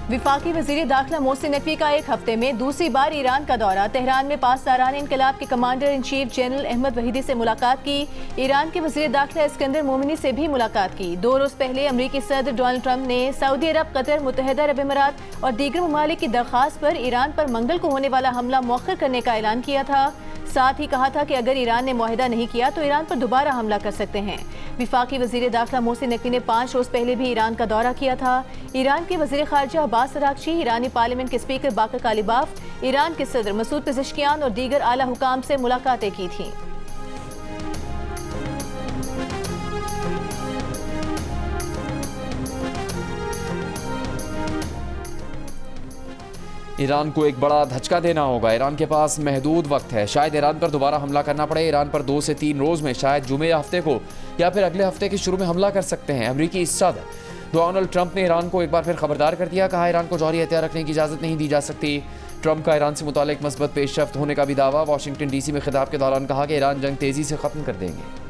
विफाकी वज़ीर दाखिला मोहसिन नकवी का एक हफ्ते में दूसरी बार ईरान का दौरा। तेहरान में पासदारान इनकलाब के commander in chief general Ahmad Vahidi से मुलाकात की। ईरान के वज़ीर दाखिला इस्कंदर मोमिनी से भी मुलाकात की। 2 रोज़ पहले अमरीकी सदर डोनाल्ड ट्रंप ने सऊदी अरब, कतर, मुत्तहिदा अरब अमीरात और दीगर ममालिक की दरख्वास्त पर ईरान पर मंगल को होने वाला हमला मौखर करने का ऐलान किया था। साथ ही कहा था कि अगर ईरान ने मुआहिदा नहीं किया तो ईरान पर दोबारा हमला कर सकते हैं। विफाकी वज़ीर दाखिला मोहसिन नकवी ने 5 रोज़ पहले भी ईरान का दौरा किया था। ईरान के वज़ीर ख़ारजा अब्बास अराग़ची, ईरानी पार्लियामेंट के स्पीकर बाकर कालिबाफ, ईरान के सदर मसूद पेज़ेश्कियान और दीगर आला हुकाम से मुलाकातें की थीं। ईरान को एक बड़ा धचका देना होगा। ईरान के पास महदूद वक्त है। शायद ईरान पर दोबारा हमला करना पड़े। ईरान पर 2 से 3 रोज़ में, शायद जुमे या हफ्ते को या फिर अगले हफ्ते के शुरू में हमला कर सकते हैं। अमरीकी सदर डोनाल्ड ट्रंप ने ईरान को एक बार फिर खबरदार कर दिया। कहा, ईरान को जौहरी हथियार रखने की इजाज़त नहीं दी जा सकती। ट्रंप का ईरान से मुतालिक मस्बत पेशरफ्त होने का भी दावा। वाशिंगटन DC में खिताब के दौरान कहा कि ईरान जंग तेज़ी से ख़त्म कर देंगे।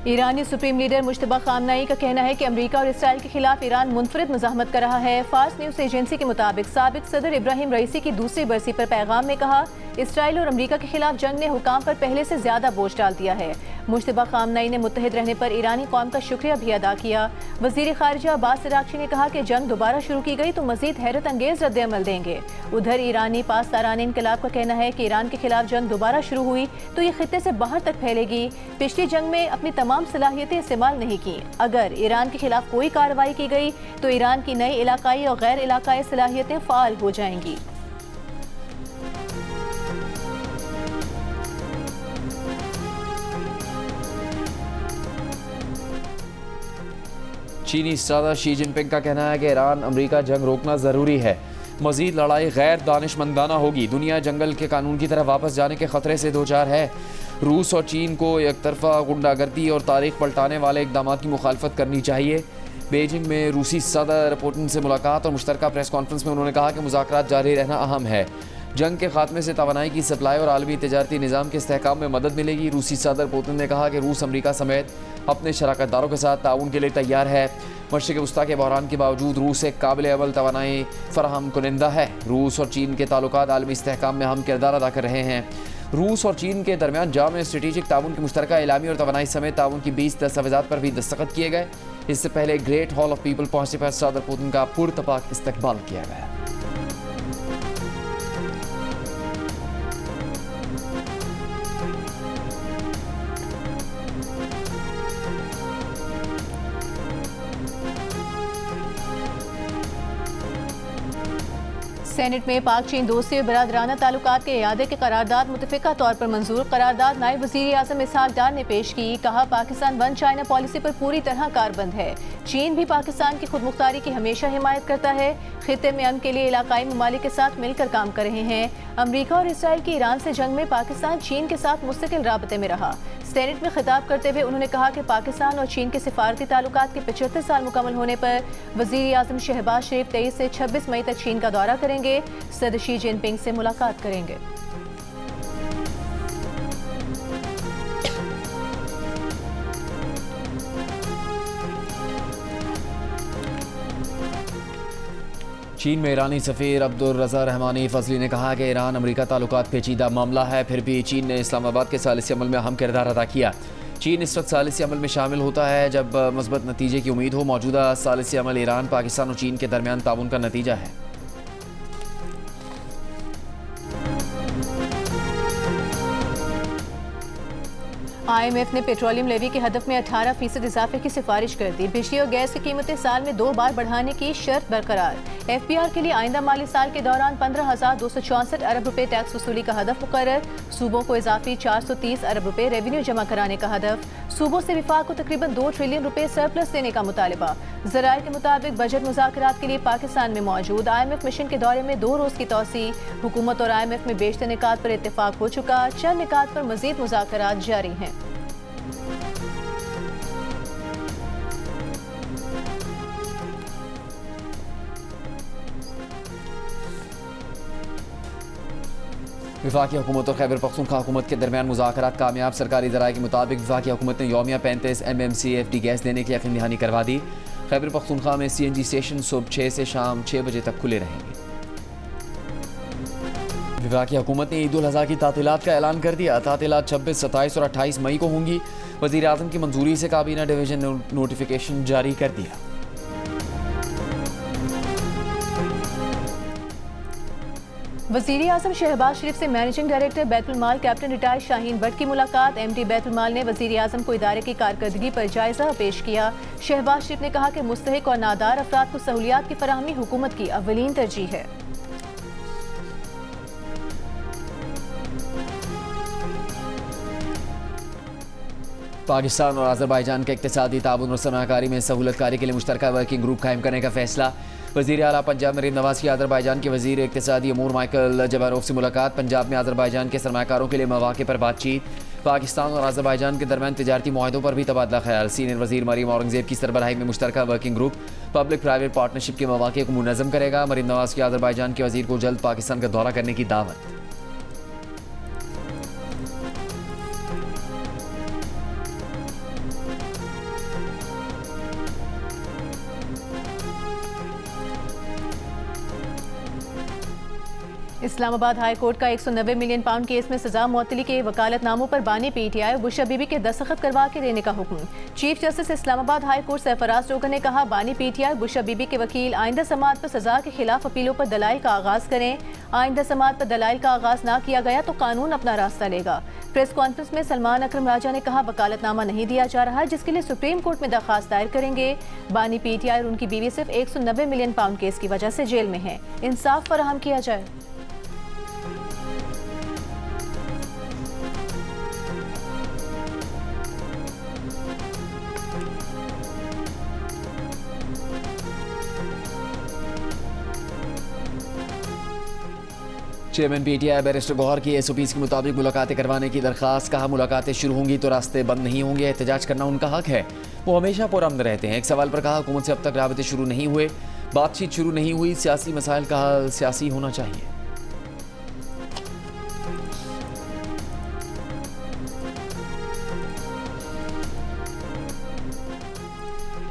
ईरानी सुप्रीम लीडर मुश्तबा खामनाई का कहना है कि अमेरिका और इसराइल के खिलाफ ईरान मुनफरिद मुज़ाहमत कर रहा है। फार्स न्यूज़ एजेंसी के मुताबिक साबिक सदर इब्राहिम रईसी की दूसरी बरसी पर पैगाम में कहा, इसराइल और अमेरिका के खिलाफ जंग ने हुकाम पर पहले से ज्यादा बोझ डाल दिया है। मुश्तबा खामनाई ने मुत्तहिद रहने पर ईरानी कौम का शुक्रिया भी अदा किया। वज़ीर ख़ारिजा अब्बास अराग़ची ने कहा कि जंग दोबारा शुरू की गई तो मज़ीद हैरत अंगेज रद्द-ए-अमल देंगे। उधर ईरानी पासदारान इनकलाब का कहना है कि ईरान के खिलाफ जंग दोबारा शुरू हुई तो ये खित्ते से बाहर तक फैलेगी। पिछली जंग में अपनी तमाम सलाहियतें इस्तेमाल नहीं की। अगर ईरान के खिलाफ कोई कार्रवाई की गई तो ईरान की नई इलाकाई और गैर इलाकाई सलाहियतें फ़ाल हो जाएंगी। चीनी सदर शी जिनपिंग का कहना है कि ईरान अमेरिका जंग रोकना ज़रूरी है। मज़ीद लड़ाई गैर दानिशमंदाना होगी। दुनिया जंगल के कानून की तरफ वापस जाने के ख़तरे से दो चार है। रूस और चीन को एक तरफा गुंडागर्दी और तारीख पलटाने वाले इक़दामात की मुखालफत करनी चाहिए। बीजिंग में रूसी सदर पुतिन से मुलाकात और मुश्तरका प्रेस कॉन्फ्रेंस में उन्होंने कहा कि मुज़ाकरात जारी रहना अहम है। जंग के खात्मे से तवानाई की सप्लाई और आलमी तजारती निज़ाम के इस्तेहकाम में मदद मिलेगी। रूसी सदर पुतिन ने कहा कि रूस अमरीका समेत अपने शराकतदारों के साथ ताउन के लिए तैयार है। मशरिक़ वस्ता के बहरान के बावजूद रूस एक काबिल अवल तवानाई फराहम कुनिंदा है। रूस और चीन के ताल्लुकात आलमी इस्तेहकाम में अहम किरदार अदा कर रहे हैं। रूस और चीन के दरमियान जाम स्ट्रेटेजिक ताउन की मुश्तरका इलामी और तवानाई समेत ताउन की 20 दस्तावेज़ात पर भी दस्तखत किए गए। इससे पहले ग्रेट हॉल ऑफ पीपल पहुंचने पर सदर पुतिन का पुरतपाक इस्तकबाल किया गया। सेनेट में पाक चीन दोस्ती और बरादराना ताल्लुकात के इयादे के करारदाद मुतफ़िका तौर पर मंजूर। करारदाद नायब वज़ीर आज़म इसहाक डार ने पेश की। कहा, पाकिस्तान वन चाइना पॉलिसी पर पूरी तरह कारबंद है। चीन भी पाकिस्तान की खुदमुख्तारी की हमेशा हिमायत करता है। खित्ते में अमन के लिए इलाकाई ममालिक के साथ मिलकर काम कर रहे हैं। अमरीका और इसराइल की ईरान से जंग में पाकिस्तान चीन के साथ मुस्तकिल राबते में रहा। सेनेट में खिताब करते हुए उन्होंने कहा कि पाकिस्तान और चीन के सिफारती ताल्लुकात के 75 साल मुकम्मल होने पर वज़ीर आज़म शहबाज शरीफ 23 से 26 मई तक चीन का दौरा करेंगे। सदर शी जिनपिंग से मुलाकात करेंगे। चीन में ईरानी सफ़ीर अब्दुल रज़ा रहमानी फजली ने कहा कि ईरान अमरीका ताल्लुकात पेचीदा मामला है, फिर भी चीन ने इस्लामाबाद के सालिसी अमल में अहम किरदार अदा किया। चीन इस वक्त सालिसी अमल में शामिल होता है जब मस्बत नतीजे की उम्मीद हो। मौजूदा सालिसी अमल ईरान, पाकिस्तान और चीन के दरमियान ताउन का नतीजा है। IMF ने पेट्रोलियम लेवी के हदफ में 18% इजाफे की सिफारिश कर दी। बिजली और गैस की कीमतें साल में 2 बार बढ़ाने की शर्त बरकरार। FBR के लिए आइंदा माली साल के दौरान 15,264 अरब रुपए टैक्स वसूली का हदफ मुकर्रर। सूबों को इजाफी 430 अरब रुपए रेवेन्यू जमा कराने का हदफ। सूबों से विफाक को तकरीबन 2 ट्रिलियन रुपए सरप्लस देने का मुतालबा। ज़राए के मुताबिक बजट मुज़ाकरात के लिए पाकिस्तान में मौजूद IMF मिशन के दौरे में 2 रोज़ की तौसी। हुकूमत और IMF में बेशतर निकात पर इत्तेफाक हो चुका। चंद निकात पर मजीद मुज़ाकरात जारी हैं। वफाकी हुकूमत और खैबर पख्तूनख्वा हुकूमत के दरमियान मुज़ाकरात कामयाब। सरकारी ज़राए के मुताबिक वफाकी हुकूमत ने यौमिया 35 MMCFD गैस देने की यकीन दहानी करवा दी। खैबर पख्तूनख्वा में CNG स्टेशन सुबह 6 से शाम 6 बजे तक खुले रहेंगे। वफाकी हुकूमत ने ईद उल अज़हा की तातीलात का ऐलान कर दिया। तातीलात 26, 27 और 28 मई को होंगी। वज़ीर आज़म की मंजूरी से काबीना डिवीज़न ने नोटिफिकेशन जारी कर दिया। वज़ीर आज़म शहबाज शरीफ से मैनेजिंग डायरेक्टर बैतुल माल कैप्टन रिटायर्ड शाहीन भट्ट की मुलाकात। MD बैतुल माल ने वज़ीर आज़म को इदारे की कारकर्दगी पर जायजा पेश किया। शहबाज शरीफ ने कहा कि मुस्तहिक और नादार अफराद को सहूलियात की फराहमी हुकूमत की अव्वलीन तरजीह है। पाकिस्तान और अज़रबैजान के इक़्तिसादी ताउन और सरमाकारी में सहूलतकारी के लिए मुश्तरका वर्किंग ग्रुप कायम करने का फैसला। वज़ीर आला पंजाब नरीन नवाज़ की अज़रबैजान के वज़ीर इक़्तिसादी अमूर माइकल जबारोफ से मुलाकात। पंजाब में अज़रबैजान के सरमाकारों के लिए मौक़े पर बातचीत। पाकिस्तान और अज़रबैजान के दरमियान तिजारती मुआहदों पर भी तबादला ख्याल। सीनियर वज़ीर मरीम औरंगज़ेब की सरबराही में मुश्तरका working group public private partnership के मौक़े को मुनज़्ज़म करेगा। मरीन नवाज़ की अज़रबैजान के वज़ीर को जल्द पाकिस्तान का दौरा करने की दावत। इस्लामाबाद हाई कोर्ट का 190 मिलियन पाउंड केस में सजा मुअत्तली के वकालतनामों पर बानी PTI और बुशरा बीबी के दस्तखत करवा के देने का हुक्म। Chief justice Islamabad high court Sarfaraz Dogar ने कहा, बानी PTI और बुशरा बीबी के वकील आइंदा समाअत पर सजा के खिलाफ अपीलों पर दलाइल का आगाज करें। आइंदा समाअत पर दलाइल का आगाज ना किया गया तो कानून अपना रास्ता लेगा। प्रेस कॉन्फ्रेंस में सलमान अकरम राजा ने कहा, वकालतनामा नहीं दिया जा रहा, जिसके लिए सुप्रीम कोर्ट में दरखास्त दायर करेंगे। बानी PTI और उनकी बीवी सिर्फ 190 मिलियन पाउंड केस की वजह से जेल में है। इंसाफ फराहम किया जाए। चेयरमैन PTI बैरिस्टर गौहर की SOPs के मुताबिक मुलाकातें करवाने की दरखास्त। कहा, मुलाकातें शुरू होंगी तो रास्ते बंद नहीं होंगे। एहतजाज करना उनका हक है, वो हमेशा पुरअमन रहते हैं। एक सवाल पर कहा, हुकूमत से अब तक राबते शुरू नहीं हुए, बातचीत शुरू नहीं हुई, सियासी मसाइल का हल सियासी होना चाहिए।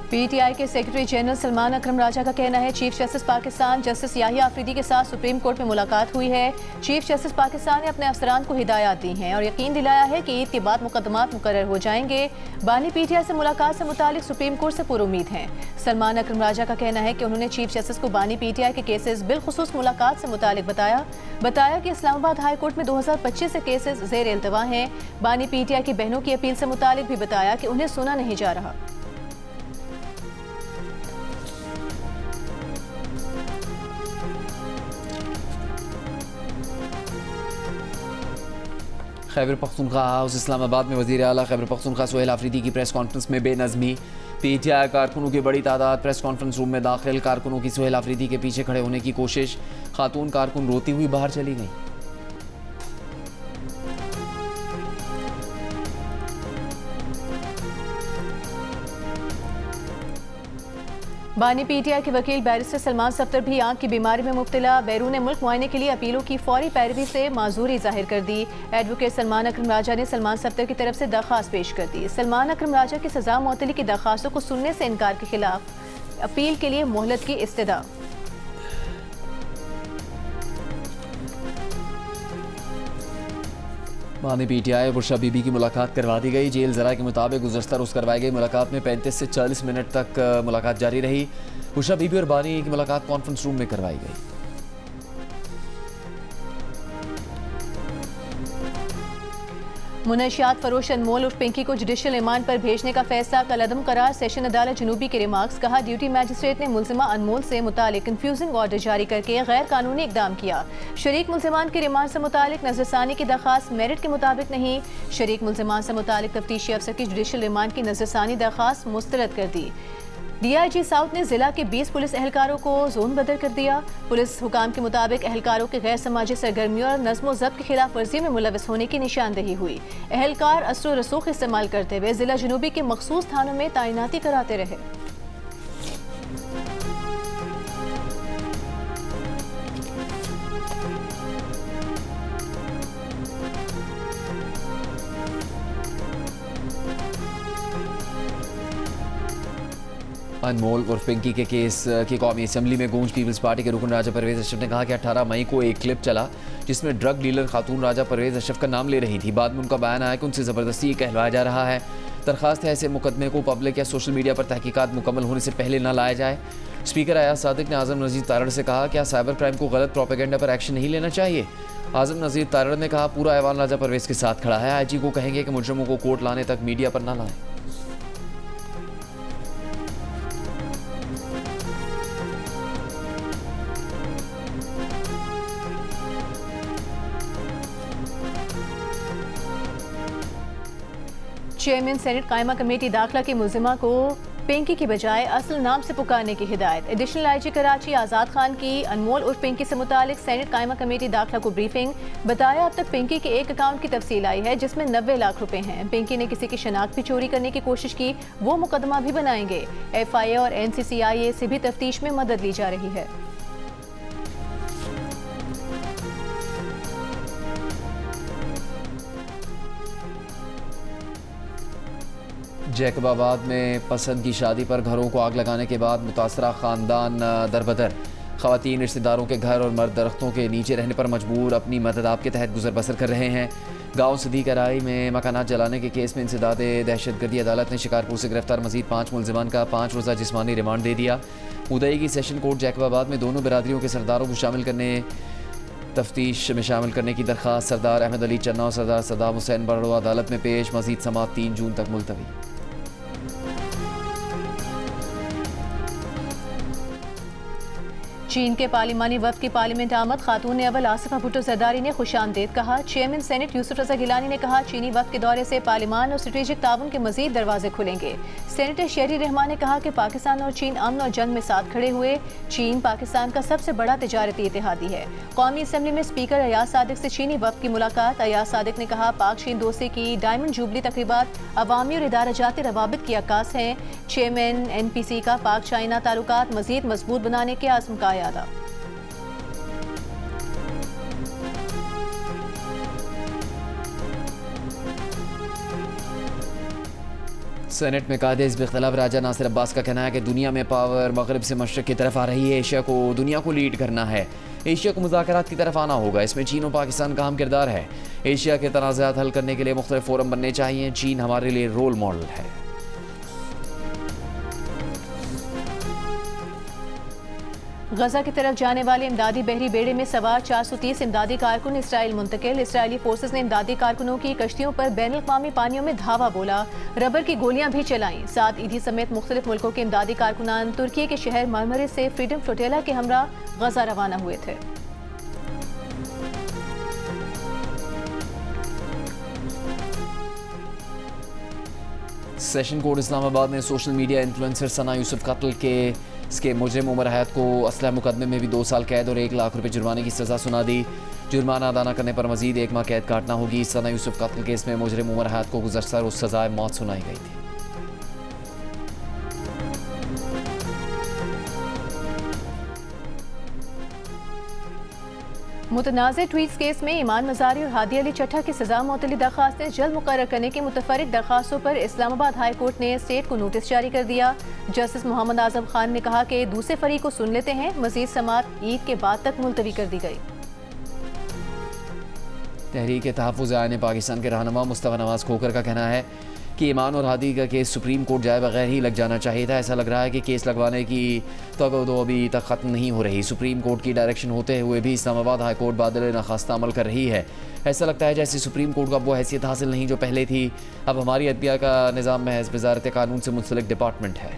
PTI के सेक्रेटरी जनरल सलमान अकरम राजा का कहना है, chief justice Pakistan justice Yahya Afridi के साथ सुप्रीम कोर्ट में मुलाकात हुई है। चीफ जस्टिस पाकिस्तान ने अपने अफसरान को हिदायत दी हैं और यकीन दिलाया है कि ईद के बाद मुकदमात मुकर्रर हो जाएंगे। बानी PTI से मुलाकात से मुतालिक सुप्रीम कोर्ट से पुरुमीद हैं। सलमान अकरम राजा का कहना है कि उन्होंने चीफ जस्टिस को बानी PTI के केसेस बिलखुसूस मुलाकात से मुतालिक बताया कि इस्लामाबाद हाई कोर्ट में 2025 से केसेस ज़ेर इल्तवा हैं। बानी PTI की बहनों की अपील से मुतालिक भी बताया कि उन्हें सुना नहीं जा रहा। खैबर पख्तूनख्वा हाउस इस्लामाबाद में वज़ीर आला खैबर पख्तूनख्वा सुहेल आफरीदी की प्रेस कॉन्फ्रेंस में बेनज़मी। PTI कारकुनों की बड़ी तादाद प्रेस कॉन्फ्रेंस रूम में दाखिल। कारकुनों की सुहेल आफरीदी के पीछे खड़े होने की कोशिश। खातून कारकुन रोती हुई बाहर चली गई। बानी PTI के वकील बैरिस्टर सलमान सफ्तर भी आंख की बीमारी में मुब्तला। बैरून मुल्क मुआयने के लिए अपीलों की फौरी पैरवी से माजूरी जाहिर कर दी। एडवोकेट सलमान अकरम राजा ने सलमान सफ्तर की तरफ से दरख्वास्त पेश कर दी। सलमान अकरम राजा की सजा मुअत्तली की दरख्वास्तों को सुनने से इनकार के खिलाफ अपील के लिए मोहलत की इस्तदा। बानी PTI और बुशरा बीबी की मुलाकात करवा दी गई। जेल ज़राए के मुताबिक गुज़श्ता रोज़ करवाई गई मुलाकात में 35 से 40 मिनट तक मुलाकात जारी रही। बुशरा बीबी और बानी की मुलाकात कॉन्फ्रेंस रूम में करवाई गई। मुनशियात फरोश अनमोल और पिंकी को जुडिशल रिमांड पर भेजने का फैसला कल अदम करार। सेशन अदालत जनूबी के रिमार्क्स। कहा, ड्यूटी मैजिस्ट्रेट ने मुलजिमा अनमोल से मुतालिक कंफ्यूजिंग ऑर्डर जारी करके गैर कानूनी इकदाम किया। शरीक मुलजिमान के रिमांड से मुतालिक नजरसानी की दरखास्त मेरिट के मुताबिक नहीं। शरीक मुलजिमान से मुतालिक तफ्तीशी अफसर की जुडिशल रिमांड की नजरसानी दरखास्त मुस्तरद कर दी। DIG साउथ ने जिला के 20 पुलिस एहलकारों को जोन बदल कर दिया। पुलिस हुकाम के मुताबिक एहलकारों के गैर समाजी सरगर्मियों और नज़्म ज़ब्त की खिलाफ वर्जी में मुलविस होने की निशानदेही हुई। एहलकार असर व रसूख इस्तेमाल करते हुए जिला जनूबी के मखसूस थानों में तैनाती कराते रहे। अनमोल उर्फ पिंकी के केस की कौमी असम्बली में गूंज। पीपल्स पार्टी के रुकन राजा परवेज अशरफ ने कहा कि 18 मई को एक क्लिप चला जिसमें ड्रग डीलर खातून राजा परवेज अशरफ का नाम ले रही थी। बाद में उनका बयान आया कि उनसे ज़बरदस्ती कहलवाया जा रहा है। दरख्वास्त है ऐसे मुकदमे को पब्लिक या सोशल मीडिया पर तहकीकात मुकम्मल होने से पहले न लाया जाए। स्पीकर अयाज सादिक ने आज़म नज़ीर तारड़ से कहा क्या साइबर क्राइम को गलत प्रोपेगेंडा पर एक्शन नहीं लेना चाहिए। आज़म नज़ीर तारड़ ने कहा पूरा ऐवान राजा परवेज के साथ खड़ा है। आईजी को कहेंगे कि मुजरिमों को कोर्ट लाने तक मीडिया पर न लाएं। चेयरमैन सेनेट कायमा कमेटी दाखिला की मुलजिमा को पिंकी की बजाय असल नाम से पुकारने की हिदायत। एडिशनल आईजी कराची आज़ाद खान की अनमोल उर्फ पिंकी से मुतालिक सेनेट कायमा कमेटी दाखिला को ब्रीफिंग। बताया अब तक पिंकी के एक अकाउंट की तफसील आई है जिसमें 90 लाख रुपए हैं। पिंकी ने किसी की शनाख्त भी चोरी करने की कोशिश की, वो मुकदमा भी बनाएंगे। FIA और NCCIA से भी तफ्तीश में मदद ली जा रही है। जैकबाबाद में पसंद की शादी पर घरों को आग लगाने के बाद मुतासरा ख़ानदान दरबदर। ख़वातीन रिश्तेदारों के घर और मर्द दरख्तों के नीचे रहने पर मजबूर अपनी मदद के तहत गुजर बसर कर रहे हैं। गाँव सदीक राई में मकानात जलाने के केस में इंसदाद दहशतगर्दी अदालत ने शिकारपुर से गिरफ्तार मजीद 5 मुलजिमान का 5 रोज़ा जिस्मानी रिमांड दे दिया। उदय की सेशन कोर्ट जैकबाबाद में दोनों बिरादरियों के सरदारों को तफ्तीश में शामिल करने की दरख्वास्त सरदार अहमद अली चन्ना और सरदार सदाम हुसैन बड़ो अदालत में पेश। मजीद समाअत 3 जून तक मुलतवी। चीन के पार्लिमानी वफ्द की पार्लियामेंट आमद। खातून अव्वल आसिफा भुट्टो जरदारी ने खुशामदीद कहा। चेयरमैन सेनेट यूसुफ रजा गिलानी ने कहा चीनी वफ्द के दौरे से पार्लिमान और स्ट्रेटेजिक ताउन के मजीद दरवाजे खुलेंगे। सेनेटर शहरी रहमान ने कहा कि पाकिस्तान और चीन अमन और जंग में साथ खड़े हुए। चीन पाकिस्तान का सबसे बड़ा तिजारती इत्तेहादी है। कौमी असम्बली में स्पीकर अयाज सादिक से चीनी वफ्द की मुलाकात। अयाज सादिक ने कहा पाक चीन दोस्ती की डायमंड जुबली तकरीबात अवामी और इदारा जाती रवाबित की अक्कास हैं। चेयरमैन NPC का पाक चाइना ताल्लुकात मजीद मजबूत बनाने के आज़म का यादा। सेनेट में कायदे हिज़्ब इख्तिलाफ राजा नासिर अब्बास का कहना है कि दुनिया में पावर मगरब से मशरक़ की तरफ आ रही है। एशिया को दुनिया को लीड करना है। एशिया को मुज़ाकरात की तरफ आना होगा। इसमें चीन और पाकिस्तान का अहम किरदार है। एशिया के तनाज़ात हल करने के लिए मुख्तलिफ फोरम बनने चाहिए। चीन हमारे लिए रोल मॉडल है। गजा की तरफ जाने वाले इमदादी बहरी बेड़े में सवार 430 इमदादी कारकुन इसराइल मुंतकिल। इसराइली फोर्सेस ने इमदादी कारकुनों की कश्तियों पर बैनुल-अक़वामी पानियों में धावा बोला। रबर की गोलियां भी चलाईं। 7 ईदी समेत मुख्तलिफ मुल्कों के इमदादी कारकुनान तुर्की के शहर मरमरिस से फ्रीडम फ्लोटेला के हमरा गजा रवाना हुए थे। सेशन कोर्ट इस्लामाबाद ने सोशल मीडिया इन्फ्लुएंसर सना यूसुफ कत्ल के इसके मुजरिम उमर हयात को असलह मुकदमे में भी 2 साल कैद और 1 लाख रुपए जुर्माने की सज़ा सुना दी। जुर्माना अदा न करने पर मजीद 1 माह कैद काटना होगी। सना यूसुफ कत्ल केस में मुजरिम उमर हयात को गुज़श्ता रोज़ सज़ाए मौत सुनाई गई थी। मुतनाज़ ट्वीट्स केस में ईमान मज़ारी और हादी अली चट्ठा की सजा मुअत्तली दरख्वास्तें जल्द मुकर्रर करने की मुतफर्रिक दरख्वास्तों पर इस्लामाबाद हाई कोर्ट ने स्टेट को नोटिस जारी कर दिया। जस्टिस मोहम्मद आजम खान ने कहा कि दूसरे फरीक को सुन लेते हैं। मजीद समाअत ईद के बाद तक मुलतवी कर दी गई। तहरीक तहफ़्फ़ुज़ आईन पाकिस्तान के रहनुमा मुस्तफ़ा नवाज़ खोखर का कहना है कि ईमान और हादी का केस सुप्रीम कोर्ट जाए बगैर ही लग जाना चाहिए था। ऐसा लग रहा है कि केस लगवाने की तगदो अभी तक ख़त्म नहीं हो रही। सुप्रीम कोर्ट की डायरेक्शन होते हुए भी इस्लामाबाद हाई कोर्ट बादल नखास्ता अमल कर रही है। ऐसा लगता है जैसे सुप्रीम कोर्ट को अब वो हैसियत हासिल नहीं जो पहले थी। अब हमारी अदलिया का निज़ाम महज वज़ारत कानून से मुंसलिक डिपार्टमेंट है।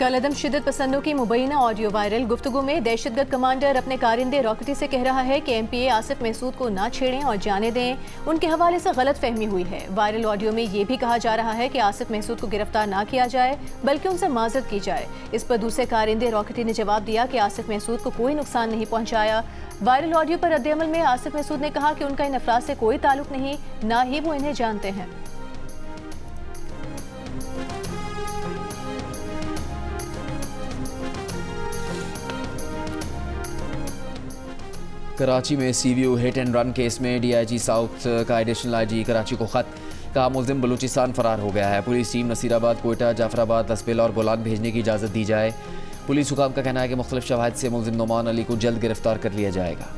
कलअदम शिद्दत पसंदों की मुबैना ऑडियो वायरल। गुफ्तगू में दहशतगर्द कमांडर अपने कारिंदे रॉकेटी से कह रहा है कि MPA आसिफ महसूद को ना छेड़ें और जाने दें, उनके हवाले से गलत फहमी हुई है। वायरल ऑडियो में ये भी कहा जा रहा है कि आसिफ महसूद को गिरफ्तार ना किया जाए बल्कि उनसे माजरत की जाए। इस पर दूसरे कारिंदे रॉकेटी ने जवाब दिया कि आसिफ महसूद को कोई नुकसान नहीं पहुंचाया। वायरल ऑडियो पर रद्द-ए-अमल में आसिफ महसूद ने कहा कि उनका इन अफराद से कोई ताल्लुक नहीं, ना ही वो इन्हें जानते हैं। कराची में CVO hit and run case में DIG साउथ का एडिशनल IG कराची को खत, कहा मुल्जिम बलूचिस्तान फरार हो गया है। पुलिस टीम नसीराबाद, कोयटा, जाफराबाद, लसबेला और बोलान भेजने की इजाज़त दी जाए। पुलिस हुकाम का कहना है कि मुख्तलिफ शवाहिद से मुल्जिम नोमान अली को जल्द गिरफ्तार कर लिया जाएगा।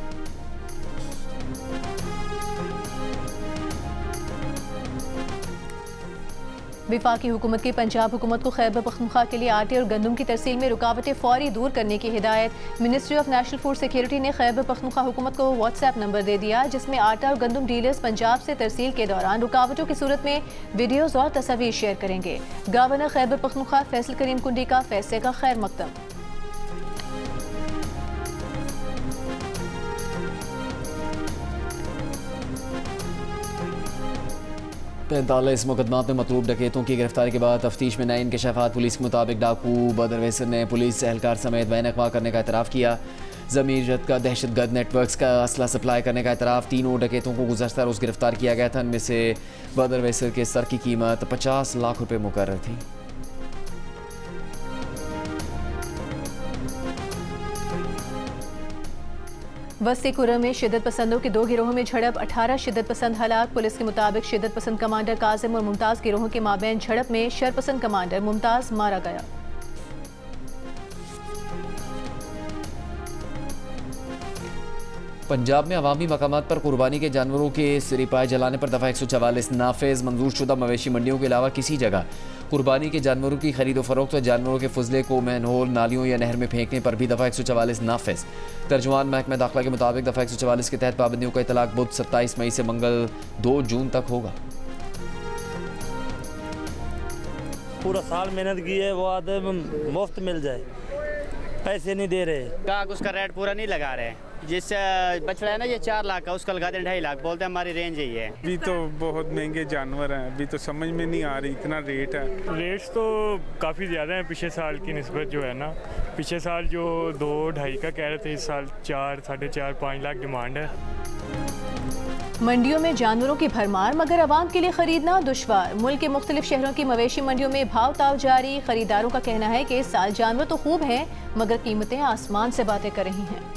वफाकी हुकूमत की पंजाब हुकूमत को खैबर पख्तूनख्वा के लिए आटे और गंदम की तरसील में रुकावटें फौरी दूर करने की हिदायत। Ministry of national food security ने खैबर पख्तूनख्वा हुकूमत को WhatsApp नंबर दे दिया, जिसमें आटा और गंदम डीलर्स पंजाब से तरसील के दौरान रुकावटों की सूरत में वीडियोज़ और तस्वीर शेयर करेंगे। गवर्नर खैबर पख्तूनख्वा फैसल करीम कुंडी का फैसले का खैर मकदम। 45 मुकदमात में मतलूब डकैतों की गिरफ्तारी के बाद तफ्तीश में नए इंकशाफात। पुलिस के मुताबिक डाकू बदर वैसर ने पुलिस एहलकार समेत बैन अगवा करने का एतराफ़ किया। ज़मीरत का दहशतगर्द नेटवर्क्स का असला सप्लाई करने का एतराफ़। तीनों डकैतों को गुज़श्ता रोज़ गिरफ्तार किया गया था। इनमें से बदर वैसर के सर की कीमत 50 लाख रुपये मुकर्रर थी। वस्ती-कुरह में शिद्दत पसंदों के दो गिरोहों में झड़प, 18 शिद्दत पसंद हलाक। पुलिस के मुताबिक शिद्दत पसंद कमांडर काजिम और मुमताज़ गिरोहों के माबैन झड़प में शरपसंद कमांडर मुमताज़ मारा गया। पंजाब में अवामी मकामात पर कुर्बानी के जानवरों के सिरिपाए जलाने पर दफ़ा 144 नाफिज। मंजूर शुदा मवेशी मंडियों के अलावा किसी जगह कुर्बानी के जानवरों की खरीद व फरोख्त व जानवरों के फजले को मैनहोल, नालियों या नहर में फेंकने पर भी दफ़ा 144 नाफिज। तर्जुमान महकमा दाखिला के मुताबिक दफ़ा 144 के तहत पाबंदियों का इतलाक बुध 27 मई से मंगल 2 जून तक होगा। पूरा साल मेहनत की है, वो आधे मुफ्त मिल जाए, पैसे नहीं दे रहे। काग उसका रेट पूरा नहीं लगा रहे। जिससे बछड़ा है ना, ये 4 लाख का, उसका लगाते हैं 2.5 लाख, बोलते हैं हमारी रेंज यही है। अभी तो बहुत महंगे जानवर हैं, अभी तो समझ में नहीं आ रही, इतना रेट है। रेट्स तो काफ़ी ज़्यादा हैं पिछले साल की निस्बत जो है ना। पिछले साल जो 2-2.5 का कह रहे थे, इस साल 4, 4.5, 5 लाख डिमांड है। मंडियों में जानवरों की भरमार, मगर आवाम के लिए खरीदना दुश्वार। मुल्क के मुख्तलिफ शहरों की मवेशी मंडियों में भाव ताव जारी। खरीदारों का कहना है कि इस साल जानवर तो खूब हैं, मगर कीमतें आसमान से बातें कर रही हैं।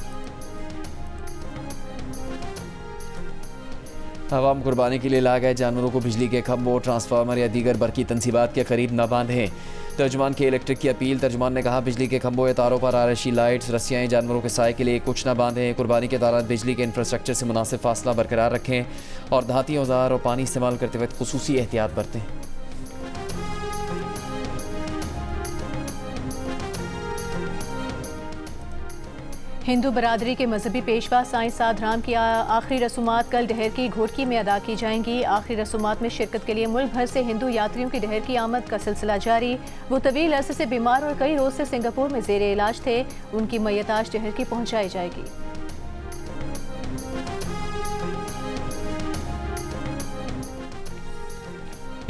आवाम कुर्बानी के लिए ला गए जानवरों को बिजली के खंभों, ट्रांसफार्मर या दीगर बरकी तनसीबात के करीब न बांधें। तर्जुमान के इलेक्ट्रिक की अपील। तर्जुमान ने कहा, बिजली के खंभों या तारों पर आरएससी लाइट्स, रस्सियाँ जानवरों के साए के लिए कुछ न बांधें। कुर्बानी के दौरान बिजली के इंफ्रास्ट्रक्चर से मुनासिब फासला बरकरार रखें और धाती औजार और पानी इस्तेमाल करते वक्त खुसूसी एहतियात बरतें। हिंदू बरादरी के मजहबी पेशवा साईं साद राम की आखिरी रसूमात कल डहर की घोटकी में अदा की जाएंगी। आखिरी रसूमात में शिरकत के लिए मुल्क भर से हिंदू यात्रियों की डहर की आमद का सिलसिला जारी। वो तवील अरसे से बीमार और कई रोज से सिंगापुर में जेर इलाज थे। उनकी मैयत आज डहर की पहुंचाई जाएगी।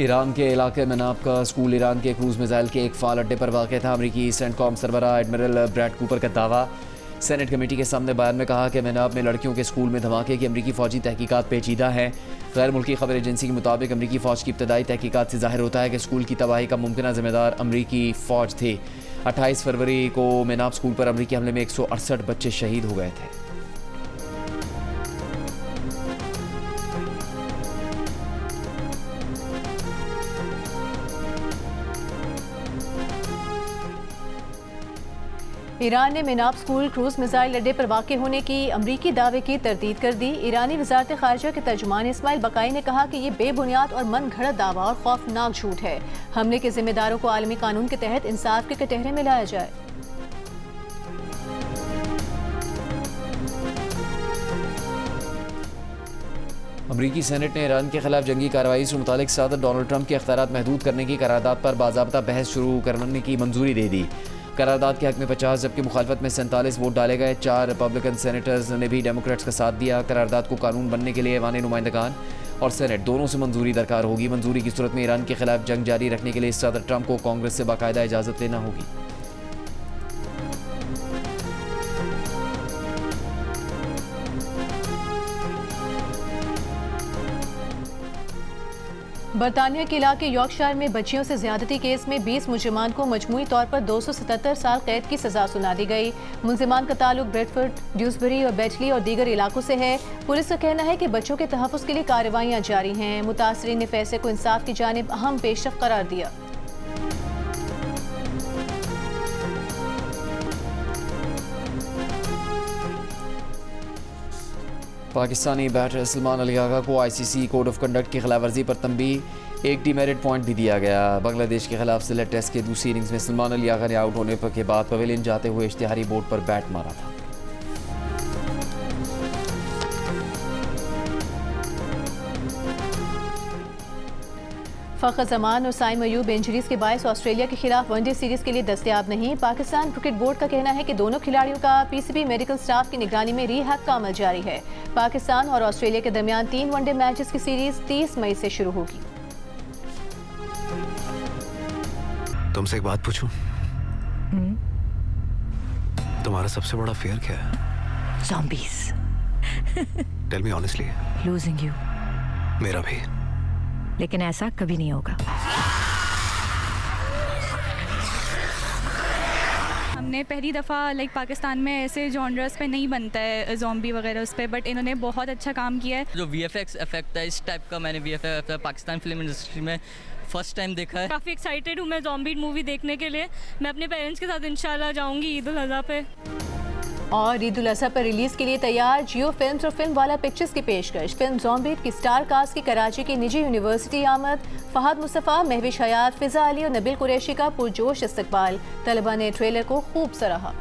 ईरान के इलाके मनाब का स्कूल ईरान के क्रूज मिसाइल के एक फाल अड्डे पर वाक़ था। अमरीकी सेंटकॉम सरबराह एडमिरल ब्रैड कूपर का दावा। सेनेट कमेटी के सामने बयान में कहा कि मनाब में लड़कियों के स्कूल में धमाके की अमरीकी फ़ौजी तहकीकात पेचीदा है। गैर मुल्की खबर एजेंसी के मुताबिक अमरीकी फ़ौज की इब्तदाई तहकीकात से ज़ाहिर होता है कि स्कूल की तबाही का मुमकिन ज़िम्मेदार अमरीकी फ़ौज थे। 28 फरवरी को मनाब स्कूल पर अमरीकी हमले में 168 बच्चे शहीद हो गए थे। ईरान ने मेनाब स्कूल क्रूज मिसाइल अड्डे पर वाक़ होने की अमरीकी दावे की तरदीद कर दी। ईरानी वज़ारत ख़ारिजा के तर्जुमान इस्माइल बकाई ने कहा कि ये बेबुनियाद और मन घड़त दावा और खौफनाक झूठ है। हमले के जिम्मेदारों को आलमी कानून के तहत इंसाफ के कटहरे में लाया जाए। अमरीकी सेनेट ने ईरान के खिलाफ जंगी कार्रवाई से मुतालिक सदर डोनाल्ड ट्रंप के इख्तियारात महदूद करने की करारदाद पर बाज़ाब्ता बहस शुरू करने की मंजूरी दे दी। करारदाद के हक में 50 जबकि मुखालफत में 47 वोट डाले गए। 4 रिपब्लिकन सेनेटर्स ने भी डेमोक्रेट्स का साथ दिया। करारदाद को कानून बनने के लिए ऐवान नुमाइंदगान और सेनेट दोनों से मंजूरी दरकार होगी। मंजूरी की सूरत में ईरान के खिलाफ जंग जारी रखने के लिए सदर ट्रंप को कांग्रेस से बाकायदा इजाज़त लेना होगी। बरतानिया के इलाके यॉर्कशायर में बच्चियों से ज्यादती केस में 20 मुलजिमान को मजमूई तौर पर 277 साल कैद की सजा सुना दी गई। मुलजिमान का ताल्लुक ब्रेडफोर्ड, ड्यूसबरी और बेटली और दीगर इलाकों से है। पुलिस का कहना है कि बच्चों के तहफ़्फ़ुज़ के लिए कार्रवाइयाँ जारी हैं। मुतासरीन ने फैसले को इंसाफ की जानिब अहम पेशरफ़्त करार दिया। पाकिस्तानी बैटर सलमान अली आगा को ICC कोड ऑफ कंडक्ट की खिलाफवर्जी पर तंबीह, एक डीमेरिट पॉइंट भी दिया गया। बांग्लादेश के खिलाफ सिलेट टेस्ट के दूसरी इनिंग्स में सलमान अली आगा ने आउट होने के बाद पवेलियन जाते हुए इश्तिहारी बोर्ड पर बैट मारा था। फ़खर जमान और साइम अयूब इंजरीज के बायस ऑस्ट्रेलिया के खिलाफ वनडे सीरीज के लिए दस्तयाब नहीं। पाकिस्तान क्रिकेट बोर्ड का कहना है कि दोनों खिलाड़ियों का PCB मेडिकल स्टाफ की निगरानी में रिहैब का अमल जारी है। पाकिस्तान और ऑस्ट्रेलिया के दरमियान 3 वनडे मैचेस की सीरीज 30 मई से शुरू होगी। तुमसे एक बात पूछूं? तुम्हारा सबसे बड़ा फियर क्या है? Zombies. Tell me honestly. Losing you. मेरा भी। लेकिन ऐसा कभी नहीं होगा। हमने पहली दफ़ा पाकिस्तान में ऐसे जॉनर्स पे नहीं बनता है ज़ॉम्बी वगैरह उस पे, बट इन्होंने बहुत अच्छा काम किया है। जो VFX इफेक्ट है इस टाइप का मैंने VFX पाकिस्तान फिल्म इंडस्ट्री में फर्स्ट टाइम देखा है। काफ़ी एक्साइटेड हूँ मैं ज़ॉम्बी मूवी देखने के लिए। मैं अपने पेरेंट्स के साथ इंशाल्लाह जाऊँगी ईद उल अज़हा पे। और ईद उल अज़हा पर रिलीज के लिए तैयार जियो फिल्म्स और फिल्म वाला पिक्चर्स की पेशकश। फिल्म ज़ॉम्बी की स्टार कास्ट की कराची की निजी यूनिवर्सिटी आमद। फहद मुस्तफ़ा, महविश हयात, फ़िज़ा अली और नबील कुरैशी का पुरजोश इस्तकबाल। तलबा ने ट्रेलर को खूब सराहा।